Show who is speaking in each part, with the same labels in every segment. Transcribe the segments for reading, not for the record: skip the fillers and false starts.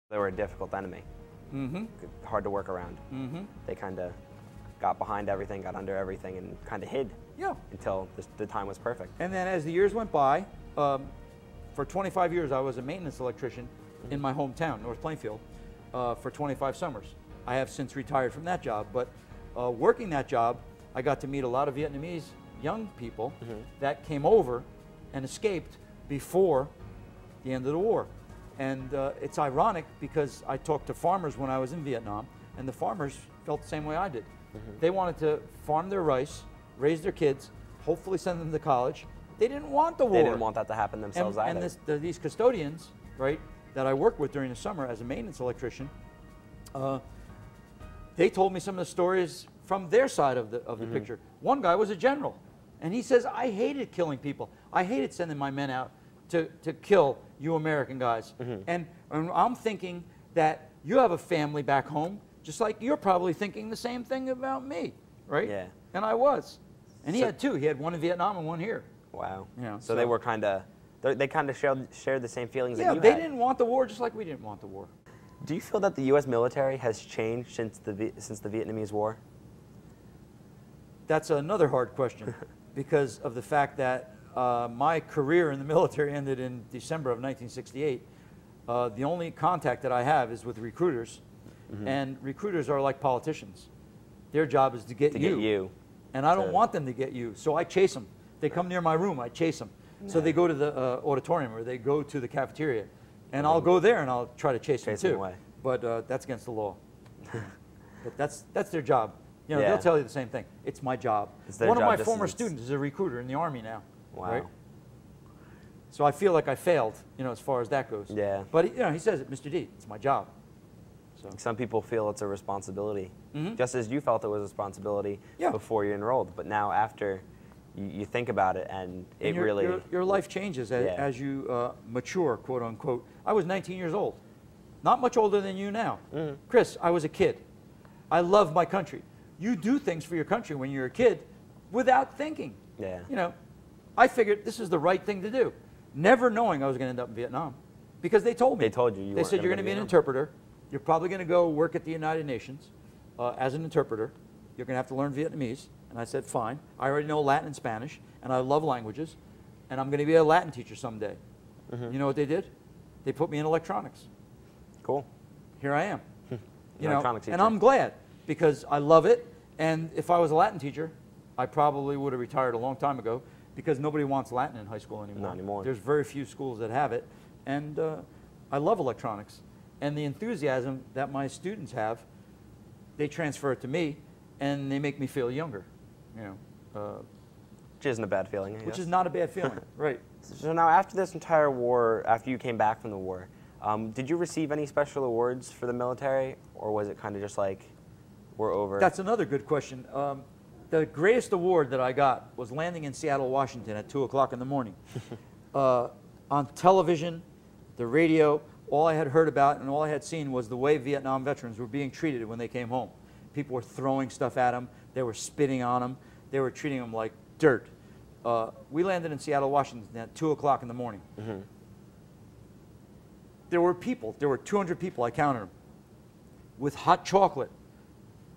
Speaker 1: They were a difficult enemy. Hard to work around. They kind of got behind everything, got under everything, and kind of hid until the time was perfect.
Speaker 2: And then as the years went by, for 25 years I was a maintenance electrician in my hometown, North Plainfield, for 25 summers. I have since retired from that job, but working that job, I got to meet a lot of Vietnamese young people that came over and escaped before the end of the war. And it's ironic because I talked to farmers when I was in Vietnam, and the farmers felt the same way I did. They wanted to farm their rice, raise their kids, hopefully send them to college. They didn't want the war.
Speaker 1: They didn't want that to happen themselves either.
Speaker 2: And these custodians, right, that I worked with during the summer as a maintenance electrician, they told me some of the stories from their side of the picture. One guy was a general, and he says, I hated killing people. I hated sending my men out to kill you American guys. And I'm thinking that you have a family back home, just like you're probably thinking the same thing about me, right?
Speaker 1: Yeah.
Speaker 2: And I was. And he had two. He had one in Vietnam and one here.
Speaker 1: Wow.
Speaker 2: You know,
Speaker 1: so they were kind of, they kind of shared the same feelings that you had.
Speaker 2: Yeah, they didn't want the war just like we didn't want the war.
Speaker 1: Do you feel that the U.S. military has changed since the Vietnamese War?
Speaker 2: That's another hard question because of the fact that my career in the military ended in December of 1968. The only contact that I have is with recruiters, and recruiters are like politicians. Their job is to get you. And I don't want them to get you, so I chase them. They come near my room, I chase them. So they go to the auditorium or they go to the cafeteria, and I'll go there and I'll try to chase them too.
Speaker 1: Away.
Speaker 2: But that's against the law. But that's their job. You know, they'll tell you the same thing. It's my job. One of my former students is a recruiter in the Army now.
Speaker 1: Wow.
Speaker 2: Right? So I feel like I failed, you know, as far as that goes.
Speaker 1: Yeah.
Speaker 2: But you know, he says it, Mr. D, it's my job. So.
Speaker 1: Some people feel it's a responsibility, just as you felt it was a responsibility before you enrolled. But now after you think about it, and
Speaker 2: your life changes as you mature, quote unquote. I was 19 years old, not much older than you now. Chris, I was a kid. I love my country. You do things for your country when you're a kid without thinking.
Speaker 1: Yeah.
Speaker 2: You know, I figured this is the right thing to do, never knowing I was going to end up in Vietnam, because they told me.
Speaker 1: They told you.
Speaker 2: They said you're going to be an interpreter. You're probably going to go work at the United Nations as an interpreter. You're going to have to learn Vietnamese. And I said, fine. I already know Latin and Spanish, and I love languages, and I'm going to be a Latin teacher someday. You know what they did? They put me in electronics.
Speaker 1: Cool.
Speaker 2: Here I am.
Speaker 1: Electronics teacher.
Speaker 2: And I'm glad, because I love it. And if I was a Latin teacher, I probably would have retired a long time ago, because nobody wants Latin in high school anymore.
Speaker 1: Not anymore.
Speaker 2: There's very few schools that have it. And I love electronics. And the enthusiasm that my students have, they transfer it to me, and they make me feel younger. You know,
Speaker 1: which isn't a bad feeling.
Speaker 2: Which is not a bad feeling, right?
Speaker 1: So now, after this entire war, after you came back from the war, did you receive any special awards for the military, or was it kind of just like, we're over?
Speaker 2: That's another good question. The greatest award that I got was landing in Seattle, Washington at 2 o'clock in the morning. On television, the radio, all I had heard about and all I had seen was the way Vietnam veterans were being treated when they came home. People were throwing stuff at them. They were spitting on them. They were treating them like dirt. We landed in Seattle, Washington at 2 o'clock in the morning. There were people, there were 200 people, I counted them, with hot chocolate,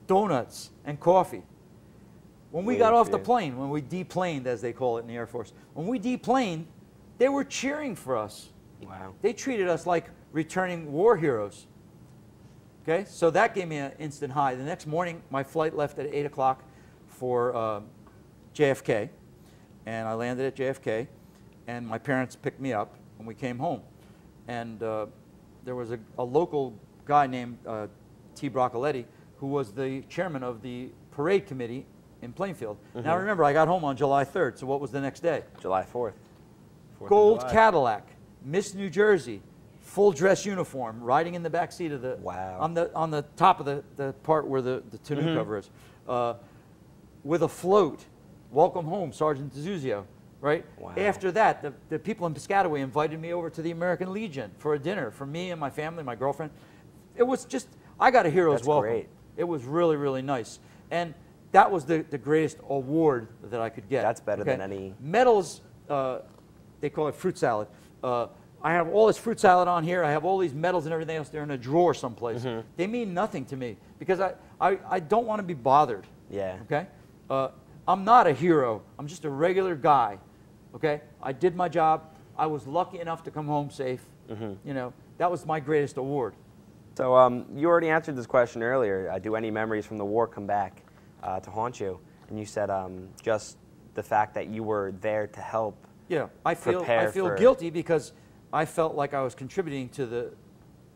Speaker 2: donuts, and coffee. When we got off the plane, when we deplaned, as they call it in the Air Force, when we deplaned, they were cheering for us.
Speaker 1: Wow.
Speaker 2: They treated us like returning war heroes. Okay, so that gave me an instant high. The next morning, my flight left at 8 o'clock for JFK, and I landed at JFK, and my parents picked me up, and we came home. And there was a local guy named T. Broccoletti, who was the chairman of the parade committee in Plainfield. Now remember, I got home on July 3rd, so what was the next day?
Speaker 1: July 4th.
Speaker 2: Gold Cadillac, Miss New Jersey, full dress uniform, riding in the back seat of the, on the top of the part where the tonneau cover is, with a float. Welcome home, Sergeant Dezuzio, right?
Speaker 1: Wow.
Speaker 2: After that, the people in Piscataway invited me over to the American Legion for a dinner for me and my family, my girlfriend. It was just, I got a hero's welcome.
Speaker 1: Great.
Speaker 2: It was really, really nice. And that was the greatest award that I could get.
Speaker 1: That's better than any...
Speaker 2: Medals, they call it fruit salad. I have all this fruit salad on here. I have all these medals and everything else. They're in a drawer someplace. They mean nothing to me because I don't want to be bothered.
Speaker 1: Yeah.
Speaker 2: Okay? I'm not a hero. I'm just a regular guy. Okay? I did my job. I was lucky enough to come home safe. You know, that was my greatest award.
Speaker 1: So you already answered this question earlier. Do any memories from the war come back to haunt you? And you said just the fact that you were there to help.
Speaker 2: Yeah, I feel guilty because I felt like I was contributing to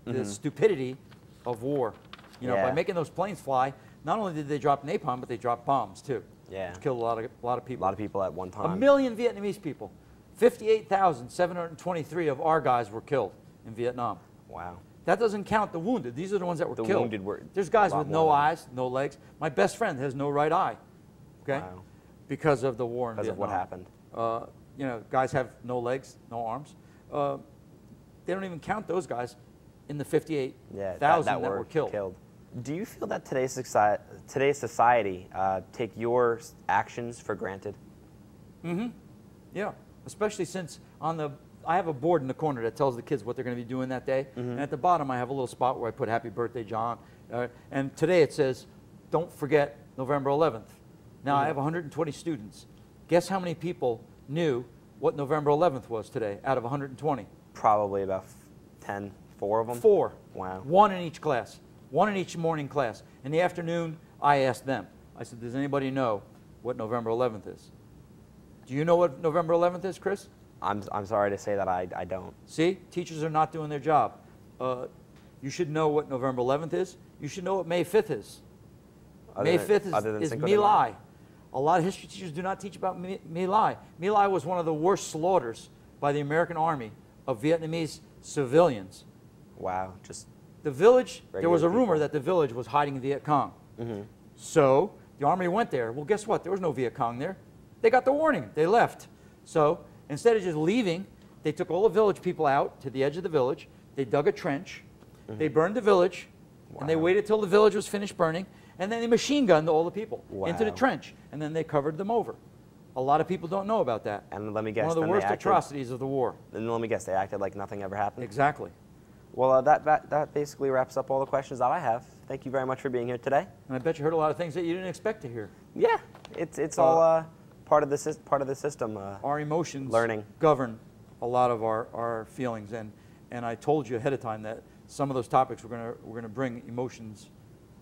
Speaker 2: the stupidity of war. You know, by making those planes fly, not only did they drop napalm, but they dropped bombs too.
Speaker 1: Yeah.
Speaker 2: Which killed a lot of people.
Speaker 1: A lot of people at one time.
Speaker 2: 1 million Vietnamese people. 58,723 of our guys were killed in Vietnam.
Speaker 1: Wow.
Speaker 2: That doesn't count the wounded. These are the ones that were killed.
Speaker 1: The wounded were.
Speaker 2: There's guys with no eyes, no legs. My best friend has no right eye. Okay.
Speaker 1: Wow.
Speaker 2: Because of the war in Vietnam.
Speaker 1: Because of what happened.
Speaker 2: You know, guys have no legs, no arms. They don't even count those guys in the 58,000 that were killed.
Speaker 1: Do you feel that today's society take your actions for granted?
Speaker 2: Yeah, especially since I have a board in the corner that tells the kids what they're going to be doing that day. And at the bottom, I have a little spot where I put Happy Birthday, John. And today it says, don't forget November 11th. Now, I have 120 students. Guess how many people knew what November 11th was today out of 120?
Speaker 1: Probably about 10, 4 of them?
Speaker 2: 4.
Speaker 1: Wow.
Speaker 2: 1 in each class. 1 in each morning class. In the afternoon, I asked them. I said, does anybody know what November 11th is? Do you know what November 11th is, Chris?
Speaker 1: I'm sorry to say that I don't.
Speaker 2: See? Teachers are not doing their job. You should know what November 11th is. You should know what May 5th is. May 5th is My Lai. A lot of history teachers do not teach about My Lai. My Lai was one of the worst slaughters by the American Army of Vietnamese civilians.
Speaker 1: Wow. Just
Speaker 2: the village, there was a rumor that the village was hiding Viet Cong. So the Army went there. Well, guess what? There was no Viet Cong there. They got the warning. They left. So instead of just leaving, they took all the village people out to the edge of the village. They dug a trench. They burned the village. And they waited till the village was finished burning. And then they machine gunned all the people into the trench. And then they covered them over. A lot of people don't know about that.
Speaker 1: And let me guess.
Speaker 2: One of the worst atrocities of the war.
Speaker 1: And let me guess, they acted like nothing ever happened?
Speaker 2: Exactly.
Speaker 1: Well, that basically wraps up all the questions that I have. Thank you very much for being here today.
Speaker 2: And I bet you heard a lot of things that you didn't expect to hear.
Speaker 1: Yeah, it's all part of the system.
Speaker 2: Our emotions
Speaker 1: learning
Speaker 2: govern a lot of our feelings, and I told you ahead of time that some of those topics we're gonna bring emotions,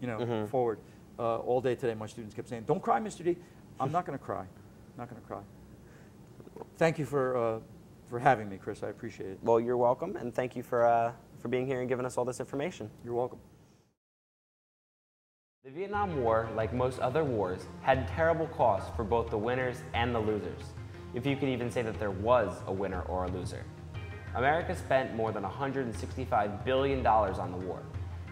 Speaker 2: you know, forward. All day today, my students kept saying, "Don't cry, Mr. D." I'm not gonna cry. Not gonna cry. Thank you for having me, Chris. I appreciate it.
Speaker 1: Well, you're welcome, and thank you for being here and giving us all this information.
Speaker 2: You're welcome.
Speaker 1: The Vietnam War, like most other wars, had terrible costs for both the winners and the losers, if you could even say that there was a winner or a loser. America spent more than $165 billion on the war.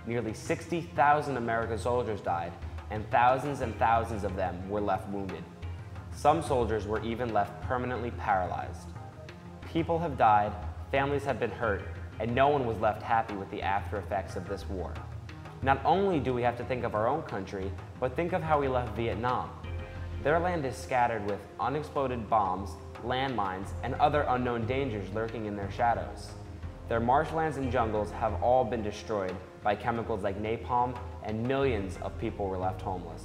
Speaker 1: Nearly 60,000 American soldiers died, and thousands of them were left wounded. Some soldiers were even left permanently paralyzed. People have died, families have been hurt, and no one was left happy with the after effects of this war. Not only do we have to think of our own country, but think of how we left Vietnam. Their land is scattered with unexploded bombs, landmines, and other unknown dangers lurking in their shadows. Their marshlands and jungles have all been destroyed by chemicals like napalm, and millions of people were left homeless.